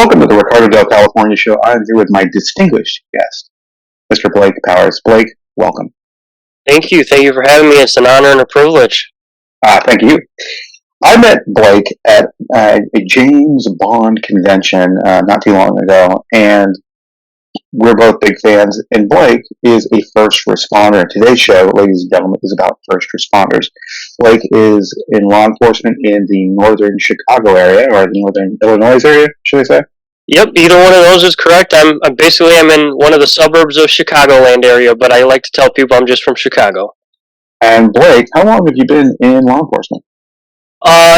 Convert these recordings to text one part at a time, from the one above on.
Welcome to the Ricardo Del California Show. I am here with my distinguished guest, Mr. Blake Powers. Blake, welcome. Thank you. Thank you for having me. It's an honor and a privilege. Thank you. I met Blake at a James Bond convention not too long ago, and we're both big fans. And Blake is a first responder. Today's show, ladies and gentlemen, is about first responders. Blake is in law enforcement in the northern Chicago area, or the northern Illinois area, should I say? Yep, either one of those is correct. I'm in one of the suburbs of Chicagoland area, but I like to tell people I'm just from Chicago. And Blake, how long have you been in law enforcement?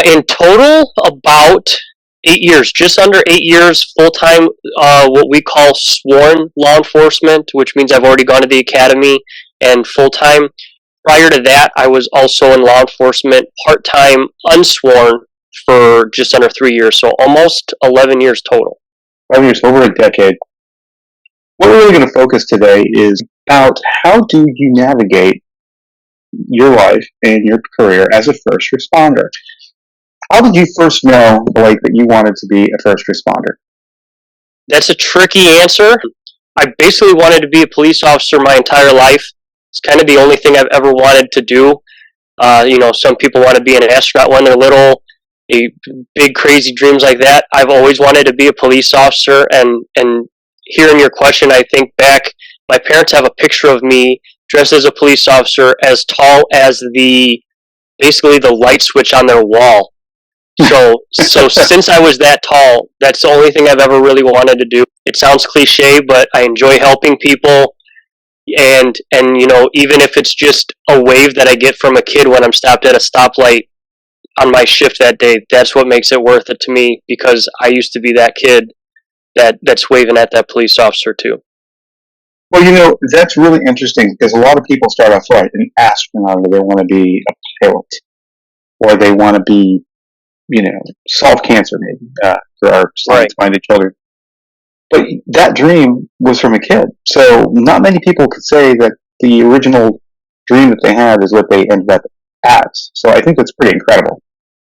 In total, about 8 years, just under 8 years full time. What we call sworn law enforcement, which means I've already gone to the academy and full time. Prior to that, I was also in law enforcement part time, unsworn for just under 3 years, so almost 11 years total. 11 years, over a decade. What we're really going to focus today is about how do you navigate your life and your career as a first responder. How did you first know, Blake, that you wanted to be a first responder? That's a tricky answer. I basically wanted to be a police officer my entire life. It's kind of the only thing I've ever wanted to do. Some people want to be an astronaut when they're little, big crazy dreams like that. I've always wanted to be a police officer, and hearing your question, I think back, my parents have a picture of me dressed as a police officer as tall as basically the light switch on their wall. So since I was that tall, that's the only thing I've ever really wanted to do. It sounds cliche, but I enjoy helping people, and even if it's just a wave that I get from a kid when I'm stopped at a stoplight on my shift that day, that's what makes it worth it to me, because I used to be that kid that's waving at that police officer too. Well, that's really interesting, because a lot of people start off right, an astronaut, or they want to be a pilot, or they want to be, solve cancer, maybe, for our science-minded children. But that dream was from a kid. So not many people could say that the original dream that they had is what they ended up at. So I think that's pretty incredible.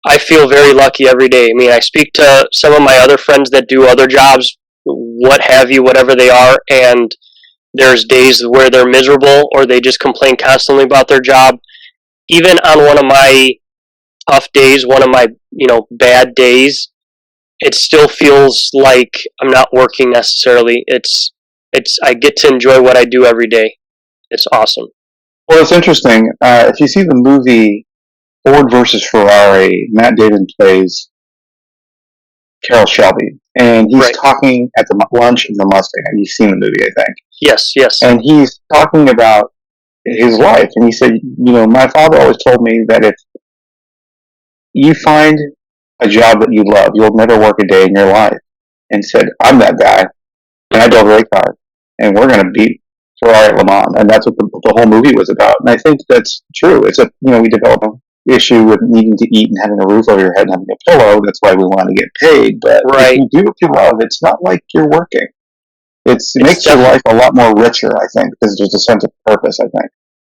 I feel very lucky every day. I mean, I speak to some of my other friends that do other jobs, what have you, whatever they are, and there's days where they're miserable or they just complain constantly about their job. Even on one of my tough days, one of my, bad days, it still feels like I'm not working necessarily. I get to enjoy what I do every day. It's awesome. Well, it's interesting. If you see the movie Ford versus Ferrari, Matt Damon plays Carroll Shelby, and he's talking at the lunch in the Mustang. You've seen the movie, I think. Yes. And he's talking about his life, and he said, my father always told me that if you find a job that you love, you'll never work a day in your life. And said, I'm that guy, and I drove a race car, and we're going to beat Ferrari at Le Mans. And that's what the whole movie was about. And I think that's true. It's we develop an issue with needing to eat and having a roof over your head and having a pillow. That's why we want to get paid. But if you do what you love, it's not like you're working. It makes your life a lot more richer, I think, because there's a sense of purpose, I think.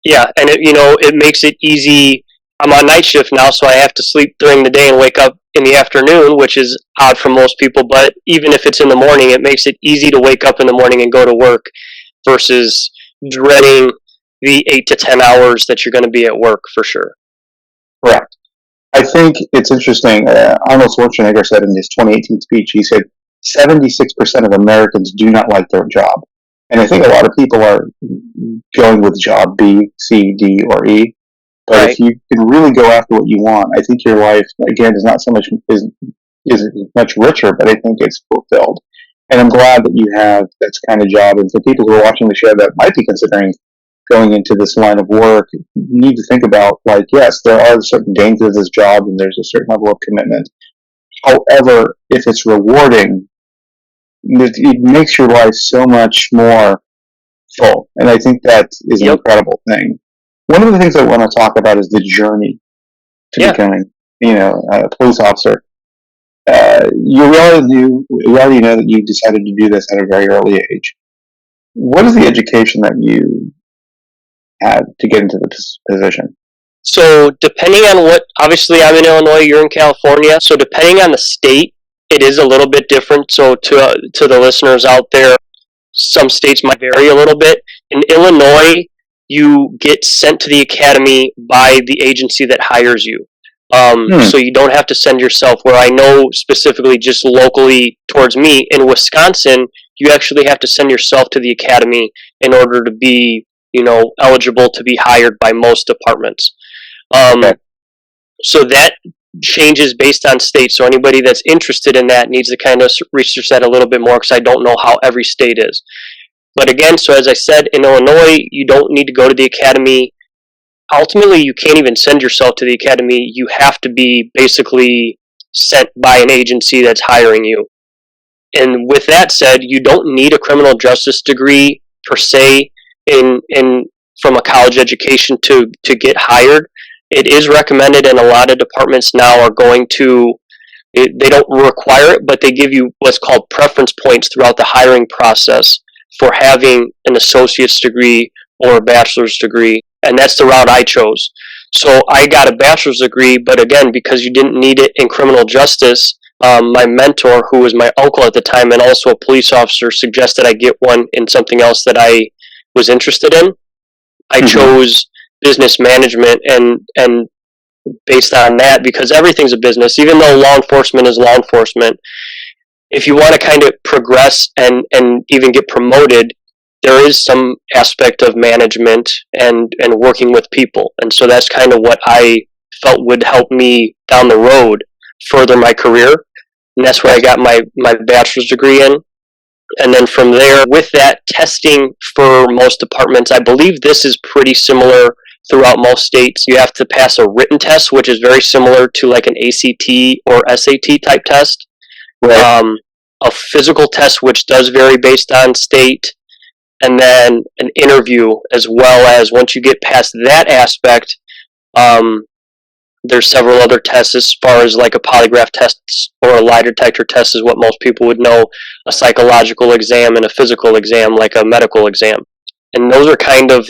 Yeah, and it makes it easy. I'm on night shift now, so I have to sleep during the day and wake up in the afternoon, which is odd for most people. But even if it's in the morning, it makes it easy to wake up in the morning and go to work versus dreading the 8 to 10 hours that you're going to be at work, for sure. Correct. I think it's interesting. Arnold Schwarzenegger said in his 2018 speech, he said 76% of Americans do not like their job. And I think a lot of people are going with job B, C, D, or E. But if you can really go after what you want, I think your life, again, is not so much is much richer, but I think it's fulfilled. And I'm glad that you have that kind of job. And for people who are watching the show that might be considering going into this line of work, you need to think about, yes, there are certain dangers of this job, and there's a certain level of commitment. However, if it's rewarding, it makes your life so much more full. And I think that is an incredible thing. One of the things I want to talk about is the journey to becoming, a police officer. You already know that you decided to do this at a very early age. What is the education that you had to get into this position? So depending on obviously I'm in Illinois, you're in California. So depending on the state, it is a little bit different. So to the listeners out there, some states might vary a little bit. In Illinois, you get sent to the academy by the agency that hires you. So you don't have to send yourself. Where I know specifically, just locally towards me in Wisconsin, you actually have to send yourself to the academy in order to be, eligible to be hired by most departments. Okay. So that changes based on state. So anybody that's interested in that needs to kind of research that a little bit more, because I don't know how every state is. But again, so as I said, in Illinois, you don't need to go to the academy. Ultimately, you can't even send yourself to the academy. You have to be basically sent by an agency that's hiring you. And with that said, you don't need a criminal justice degree per se in from a college education to get hired. It is recommended, and a lot of departments now are going to. They don't require it, but they give you what's called preference points throughout the hiring process for having an associate's degree or a bachelor's degree, and that's the route I chose. So I got a bachelor's degree, but again, because you didn't need it in criminal justice, my mentor, who was my uncle at the time and also a police officer, suggested I get one in something else that I was interested in. I chose business management, and based on that, because everything's a business, even though law enforcement is law enforcement, if you want to kind of progress and even get promoted, there is some aspect of management and working with people. And so that's kind of what I felt would help me down the road further my career. And that's where I got my bachelor's degree in. And then from there, with that testing for most departments, I believe this is pretty similar throughout most states. You have to pass a written test, which is very similar to like an ACT or SAT type test. Right. A physical test, which does vary based on state, and then an interview, as well as once you get past that aspect, there's several other tests as far as like a polygraph test or a lie detector test is what most people would know, a psychological exam and a physical exam, like a medical exam. And those are kind of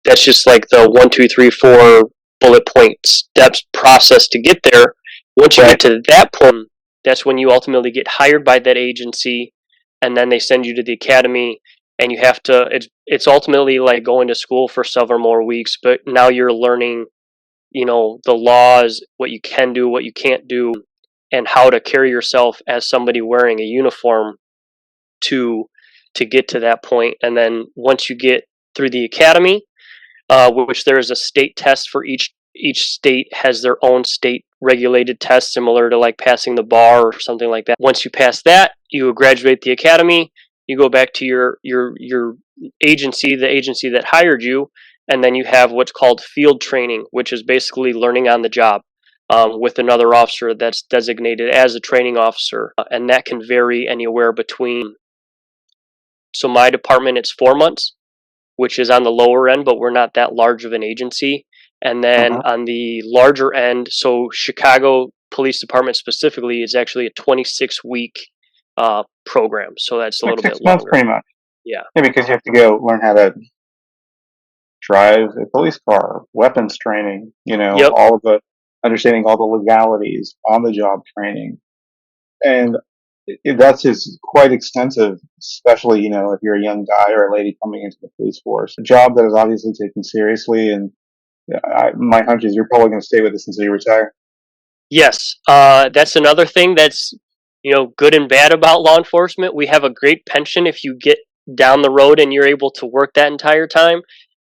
that's just like the 1, 2, 3, 4 bullet point steps process to get there. Once you get to that point, that's when you ultimately get hired by that agency, and then they send you to the academy, and you have to, it's ultimately like going to school for several more weeks, but now you're learning, the laws, what you can do, what you can't do, and how to carry yourself as somebody wearing a uniform to get to that point. And then once you get through the academy, which there is a state test for each state has their own state regulated test, similar to like passing the bar or something like that. Once you pass that, you graduate the academy, you go back to your agency, the agency that hired you, and then you have what's called field training, which is basically learning on the job with another officer that's designated as a training officer, and that can vary anywhere between. So my department, it's 4 months, which is on the lower end, but we're not that large of an agency. And then on the larger end, so Chicago Police Department specifically is actually a 26-week program. So that's a little bit 6 months, longer. pretty much. Yeah, because you have to go learn how to drive a police car, weapons training, all of the understanding all the legalities, on the job training. And that's just quite extensive, especially, if you're a young guy or a lady coming into the police force. A job that is obviously taken seriously, and my hunch is you're probably going to stay with this until you retire. Yes, that's another thing that's good and bad about law enforcement. We have a great pension if you get down the road and you're able to work that entire time.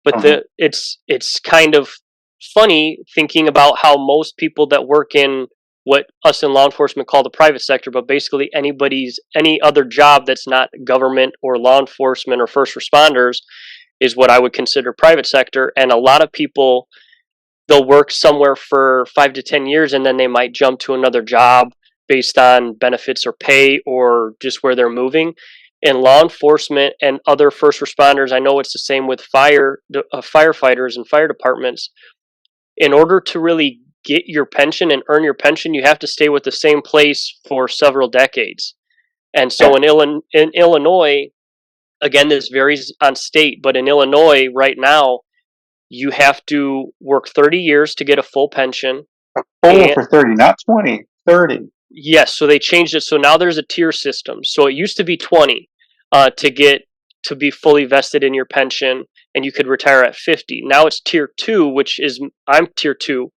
But it's kind of funny thinking about how most people that work in what us in law enforcement call the private sector, but basically any other job that's not government or law enforcement or first responders is what I would consider private sector. And a lot of people, they'll work somewhere for 5 to 10 years, and then they might jump to another job based on benefits or pay or just where they're moving. In law enforcement and other first responders, I know it's the same with firefighters and fire departments. In order to really get your pension and earn your pension, you have to stay with the same place for several decades. And so in Illinois, again, this varies on state, but in Illinois right now, you have to work 30 years to get a full pension. For 30, not 20, 30. Yes, so they changed it. So now there's a tier system. So it used to be 20 to be fully vested in your pension, and you could retire at 50. Now it's tier 2, which is I'm tier 2,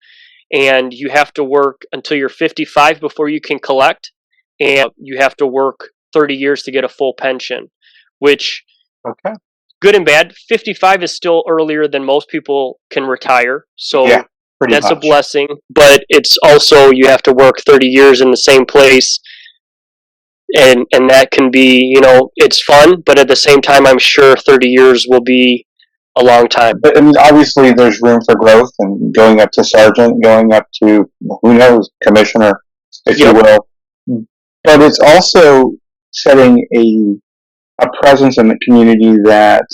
and you have to work until you're 55 before you can collect, and you have to work 30 years to get a full pension, which Okay. good and bad. 55 is still earlier than most people can retire. So Yeah, pretty that's a much. blessing, but it's also you have to work 30 years in the same place, and that can be, it's fun, but at the same time I'm sure 30 years will be a long time. But I mean, obviously, there's room for growth, and going up to sergeant, going up to who knows, commissioner, if you Yep. will. But it's also setting a presence in the community that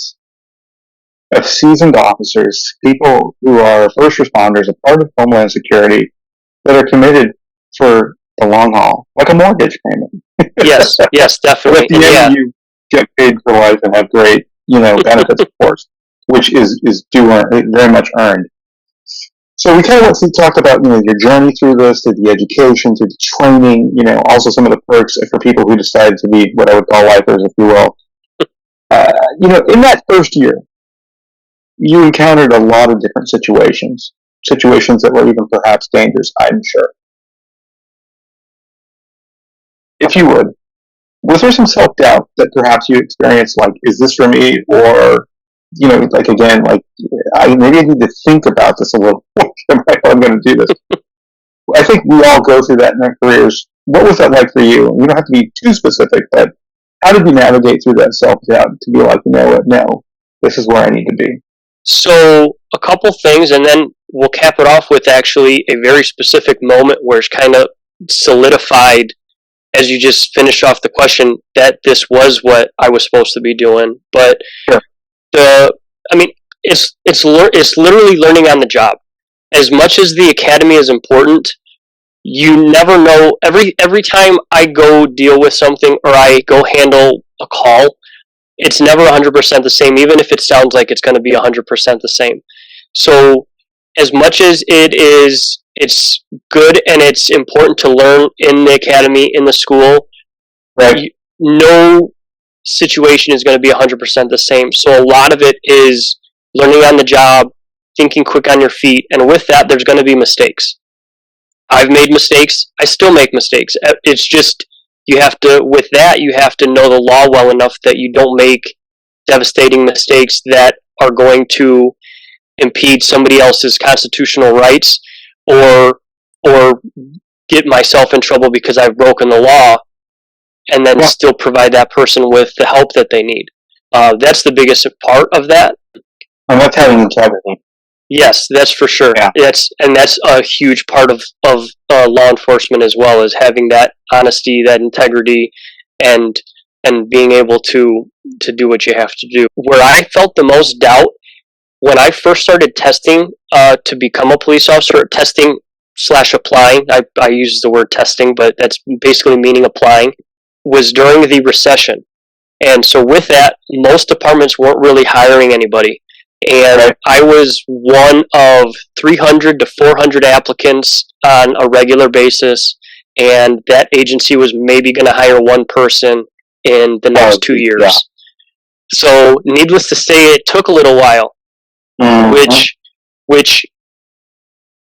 of seasoned officers, people who are first responders, a part of Homeland Security, that are committed for the long haul, like a mortgage payment. Yes, But definitely. at the end, you get paid for life and have great, benefits, of course, which is very much earned. So we kind of talked about, your journey through this, through the education, through the training, also some of the perks for people who decide to be what I would call lifers, if you will. In that first year, you encountered a lot of different situations that were even perhaps dangerous, I'm sure. If you would, was there some self-doubt that perhaps you experienced, like, is this for me? Or, again, maybe I need to think about this a little more if I'm going to do this. I think we all go through that in our careers. What was that like for you? You don't have to be too specific, but how did you navigate through that self-doubt to be like, you know what, no, this is where I need to be? So a couple things, and then we'll cap it off with actually a very specific moment where it's kind of solidified as you just finished off the question that this was what I was supposed to be doing. But Sure. it's literally learning on the job. As much as the academy is important, you never know. Every time I go deal with something or I go handle a call, it's never 100% the same, even if it sounds like it's going to be 100% the same. So as much as it's good and it's important to learn in the academy, in the school, Right. No situation is going to be 100% the same. So a lot of it is learning on the job, thinking quick on your feet, and with that, there's going to be mistakes. I've made mistakes. I still make mistakes. It's just you have to know the law well enough that you don't make devastating mistakes that are going to impede somebody else's constitutional rights or get myself in trouble because I've broken the law, and then still provide that person with the help that they need. That's the biggest part of that. And that's having integrity. Yes, that's for sure. Yeah. That's a huge part of law enforcement as well, as having that honesty, that integrity, and being able to do what you have to do. Where I felt the most doubt when I first started testing to become a police officer, testing/applying. I use the word testing, but that's basically meaning applying. Was during the recession, and so with that, most departments weren't really hiring anybody. And I was one of 300 to 400 applicants on a regular basis, and that agency was maybe going to hire one person in the next 2 years. Yeah. So, needless to say, it took a little while, which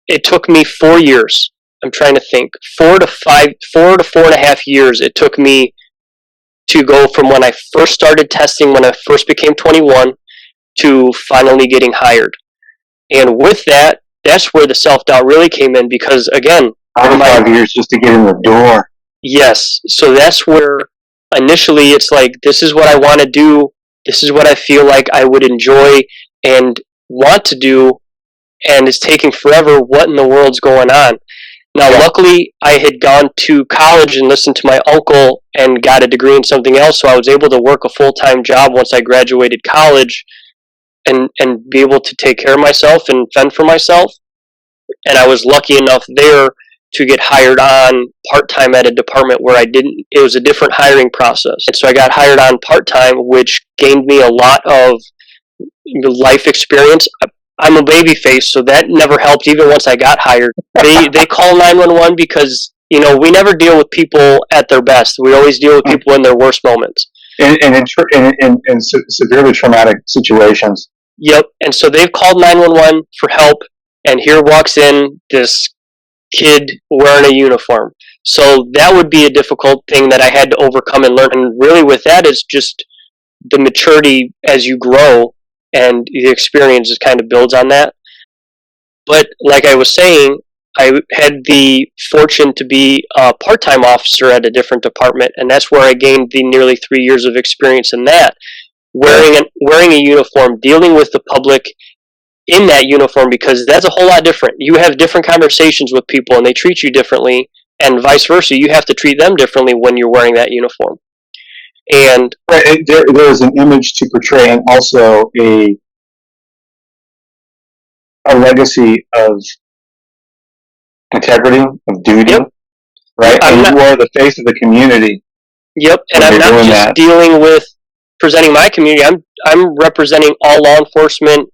it took me 4 years. I'm trying to think, 4 to 4.5 years it took me to go from when I first started testing, when I first became 21, to finally getting hired. And with that, that's where the self-doubt really came in, because again, 5 years just to get in the door. Yes. So that's where initially it's like, this is what I want to do. This is what I feel like I would enjoy and want to do. And it's taking forever. What in the world's going on? Now, luckily, I had gone to college and listened to my uncle and got a degree in something else, so I was able to work a full-time job once I graduated college and be able to take care of myself and fend for myself. And I was lucky enough there to get hired on part-time at a department where it was a different hiring process. And so I got hired on part-time, which gained me a lot of life experience. I'm a baby face, so that never helped even once I got hired. They call 911 because, we never deal with people at their best. We always deal with people in their worst moments. In severely traumatic situations. Yep. And so they've called 911 for help, and here walks in this kid wearing a uniform. So that would be a difficult thing that I had to overcome and learn. And really, with that, is just the maturity as you grow, and the experience just kind of builds on that. But like I was saying, I had the fortune to be a part-time officer at a different department, and that's where I gained the nearly 3 years of experience in that. Wearing a uniform, dealing with the public in that uniform, because that's a whole lot different. You have different conversations with people, and they treat you differently, and vice versa. You have to treat them differently when you're wearing that uniform. And there's an image to portray, and also a legacy of integrity, of duty, yep. right? And you are the face of the community. Yep, and I'm not just dealing with presenting my community. I'm representing all law enforcement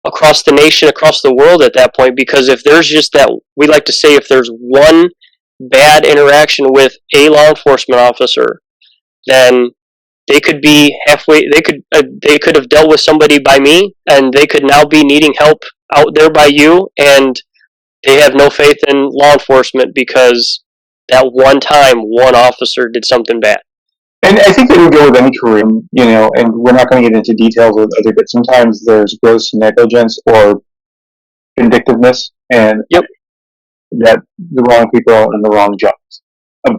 across the nation, across the world at that point, because if there's just that, we like to say, if there's one bad interaction with a law enforcement officer, then they could be halfway, they could have dealt with somebody by me, and they could now be needing help out there by you, and they have no faith in law enforcement because that one time one officer did something bad. And I think it would go with any career, and we're not going to get into details with other, but sometimes there's gross negligence or vindictiveness, and yep. that the wrong people in the wrong jobs.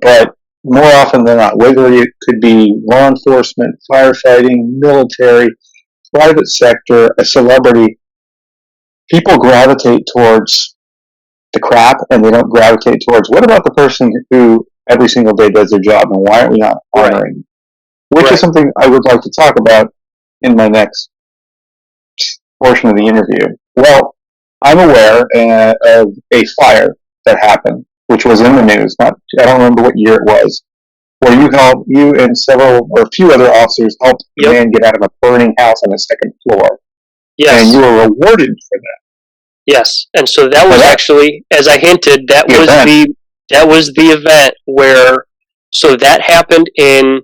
But more often than not, whether it could be law enforcement, firefighting, military, private sector, a celebrity, people gravitate towards the crap, and they don't gravitate towards, what about the person who every single day does their job, and why aren't we not honoring? Which is something I would like to talk about in my next portion of the interview. Well, I'm aware of a fire that happened, which was in the news. I don't remember what year it was, where you and several or a few other officers helped a man get out of a burning house on the second floor. Yes. And you were rewarded for that. Yes, and so that was actually, as I hinted, that was the event where, so that happened in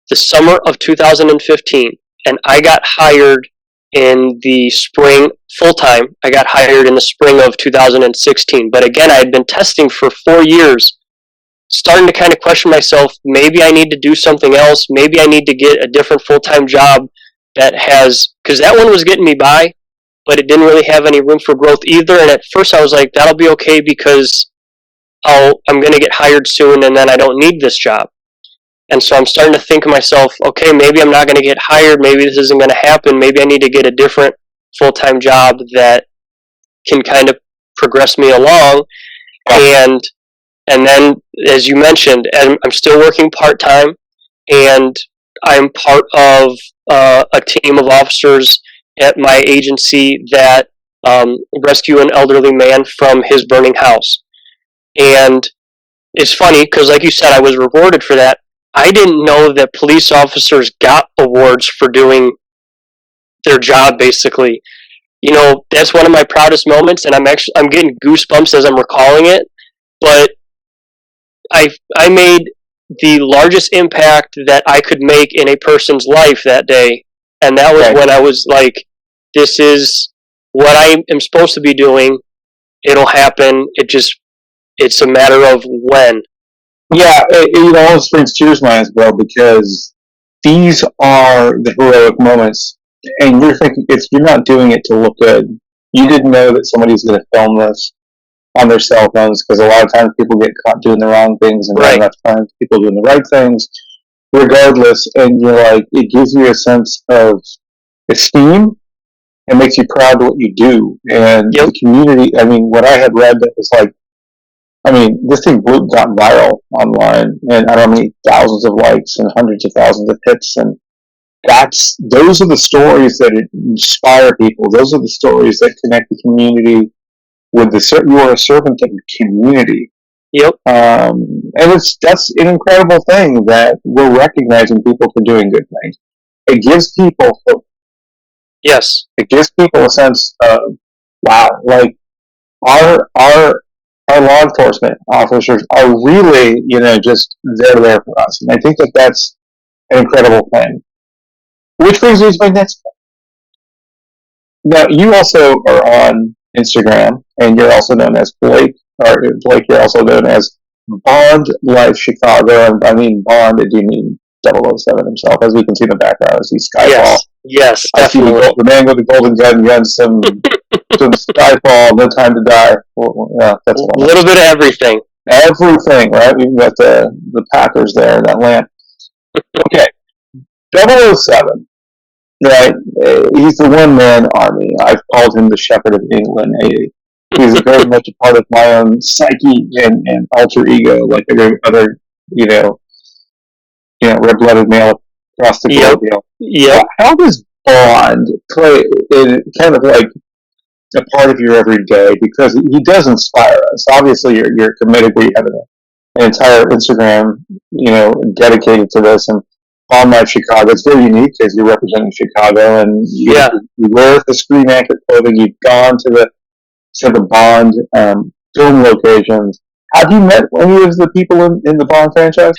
the summer of 2015, and I got hired in the spring full-time. I got hired in the spring of 2016, but again, I had been testing for 4 years, starting to kind of question myself, maybe I need to do something else, maybe I need to get a different full-time job that has, because that one was getting me by, but it didn't really have any room for growth either, and at first I was like, that'll be okay because I'm going to get hired soon, and then I don't need this job. And so I'm starting to think to myself, okay, maybe I'm not going to get hired, maybe this isn't going to happen, maybe I need to get a different full-time job that can kind of progress me along. And then, as you mentioned, I'm still working part-time, and I'm part of a team of officers at my agency that rescue an elderly man from his burning house. And it's funny because, like you said, I was rewarded for that. I didn't know that police officers got awards for doing their job, basically. That's one of my proudest moments, and I'm getting goosebumps as I'm recalling it. But I made the largest impact that I could make in a person's life that day, and that was when I was like, this is what I am supposed to be doing. It'll happen. It's a matter of when. Yeah, it almost brings tears to my eyes, bro, because these are the heroic moments, and you're thinking, if you're not doing it to look good, you didn't know that somebody's going to film this on their cell phones, because a lot of times people get caught doing the wrong things, and not enough times people doing the right things, regardless, and you're like, it gives you a sense of esteem, and makes you proud of what you do, and the community, what I had read that was like, this thing got viral online, and I don't know how many thousands of likes and hundreds of thousands of hits, and those are the stories that inspire people. Those are the stories that connect the community with you are a servant of the community. Yep. And that's an incredible thing that we're recognizing people for doing good things. It gives people hope. Yes. It gives people a sense of, wow, like our our law enforcement officers are really, just there for us. And I think that that's an incredible thing. Which brings me to my next point. Now, you also are on Instagram, and you're also known as Blake, or Blake, you're also known as Bond Life Chicago. And I mean Bond, do you mean 007 himself? As we can see in the background, I see Skyfall. Yes, I see definitely. the man with the golden gun guns, some Skyfall, No Time to Die. Well, yeah, that's A little bit of everything. everything, right? We've got the Packers there in that land. Okay, 007. Right, he's the one-man army. I've called him the Shepherd of England. He's very much a part of my own psyche and alter ego, like every other, red-blooded male across the globe. Yep. How does Bond play in kind of like a part of your everyday? Because he does inspire us. Obviously, you're committed. We have an entire Instagram, dedicated to this, and Bond Life Chicago. It's very unique because you're representing Chicago, and you wear the Screen Anchor clothing. You've gone to the Bond film locations. Have you met any of the people in the Bond franchise?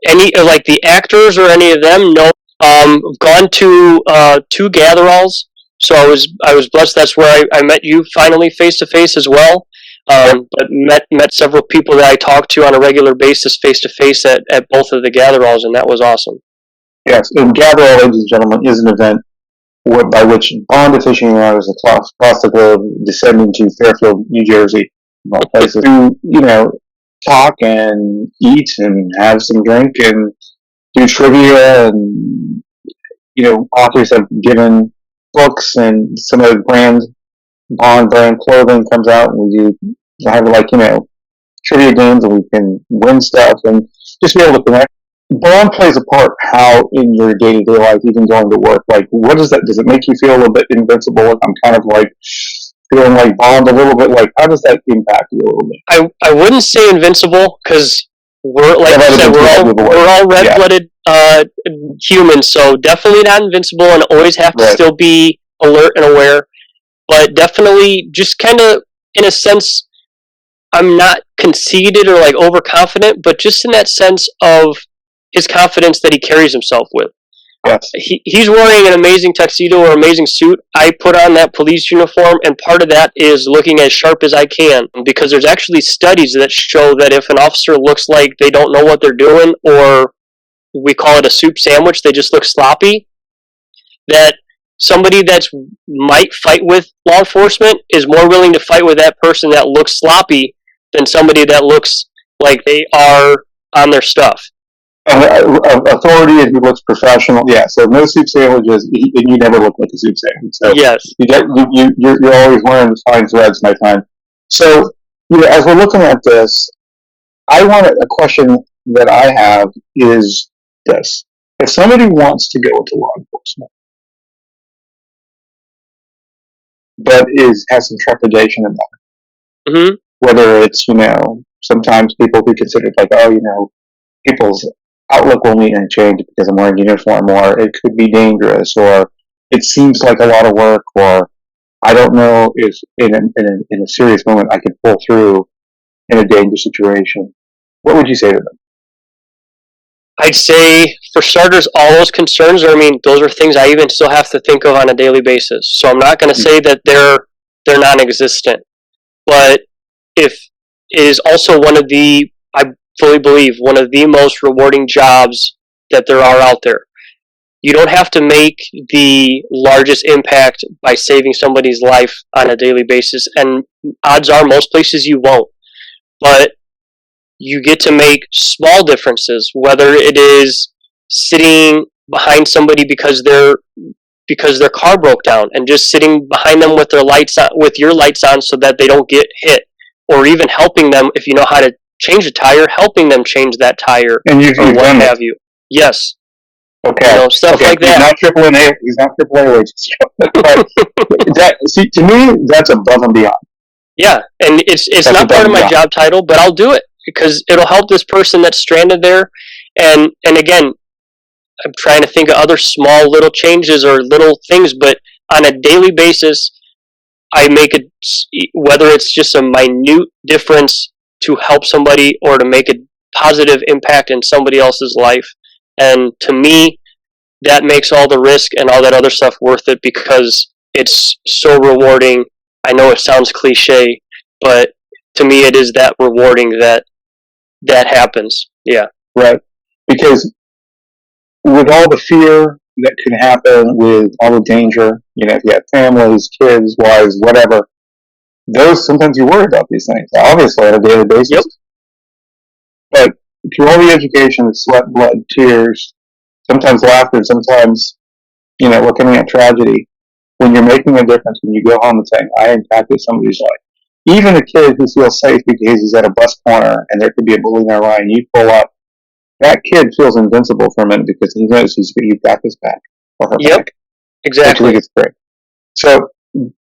Any like the actors or any of them? No. I've gone to 2 gather-alls, so I was blessed. That's where I met you finally face to face as well. But met several people that I talked to on a regular basis face to face at both of the gather-alls, and that was awesome. Yes, and Gather-All, ladies and gentlemen, is an event by which Bond aficionados across the globe descending to Fairfield, New Jersey, of all places, to, talk and eat and have some drink and do trivia, and, authors have given books, and some of the Bond brand clothing comes out, and we have, trivia games, and we can win stuff and just be able to connect. Bond plays a part how in your day-to-day life, even going to work, like what does it make you feel a little bit invincible? I'm kind of like feeling like Bond a little bit, like how does that impact you a little bit? I wouldn't say invincible, because we're, like I said, we're all red-blooded humans, so definitely not invincible, and always have to still be alert and aware, but definitely just kind of, in a sense, I'm not conceited or like overconfident, but just in that sense of his confidence that he carries himself with. Yes. He's wearing an amazing tuxedo or amazing suit. I put on that police uniform, and part of that is looking as sharp as I can, because there's actually studies that show that if an officer looks like they don't know what they're doing, or we call it a soup sandwich, they just look sloppy, that somebody that might fight with law enforcement is more willing to fight with that person that looks sloppy than somebody that looks like they are on their stuff. Authority, and he looks professional. Yeah, so no soup sandwiches, and you never look like a soup sandwich. So yes, you're always wearing fine threads, my friend. So as we're looking at this, a question that I have is this: if somebody wants to go into law enforcement, but has some trepidation about it, whether it's sometimes people be considered like, people's outlook will need to change because I'm wearing a uniform, or it could be dangerous, or it seems like a lot of work, or I don't know if in a serious moment I can pull through in a dangerous situation. What would you say to them? I'd say, for starters, all those concerns those are things I even still have to think of on a daily basis. So I'm not going to say that they're non-existent, but if it is also I fully believe, one of the most rewarding jobs that there are out there. You don't have to make the largest impact by saving somebody's life on a daily basis, and odds are most places you won't. But you get to make small differences, whether it is sitting behind somebody because their car broke down, and just sitting behind them with your lights on so that they don't get hit, or even helping them if you know how to change a tire, helping them change that tire, and or what have you. Yes. Okay. Stuff like that. He's not AAA wages. To me, that's above and beyond. Yeah, and it's not part of my job title, but I'll do it because it'll help this person that's stranded there. And again, I'm trying to think of other small little changes or little things, but on a daily basis, I make it, whether it's just a minute difference to help somebody or to make a positive impact in somebody else's life. And to me, that makes all the risk and all that other stuff worth it, because it's so rewarding. I know it sounds cliche, but to me it is that rewarding that happens. Yeah. Right. Because with all the fear that can happen, with all the danger, if you have families, kids, wives, whatever, those sometimes you worry about these things, obviously on a daily basis. Yep. But through all the education, sweat, blood, tears, sometimes laughter, sometimes, looking at tragedy, when you're making a difference, when you go home and saying, I impacted somebody's life. Even a kid who feels safe because he's at a bus corner and there could be a bully nearby and you pull up, that kid feels invincible for a minute because he knows you've got his back or her back. Exactly. I think it's great. So,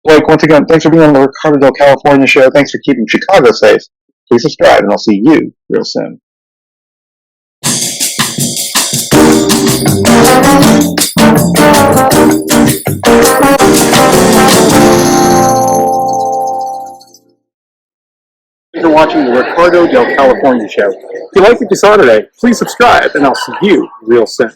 Blake, once again, thanks for being on the Ricardoville, California show. Thanks for keeping Chicago safe. Please subscribe, and I'll see you real soon. Thanks for watching the Ricardo del California show. If you like what you saw today, please subscribe, and I'll see you real soon.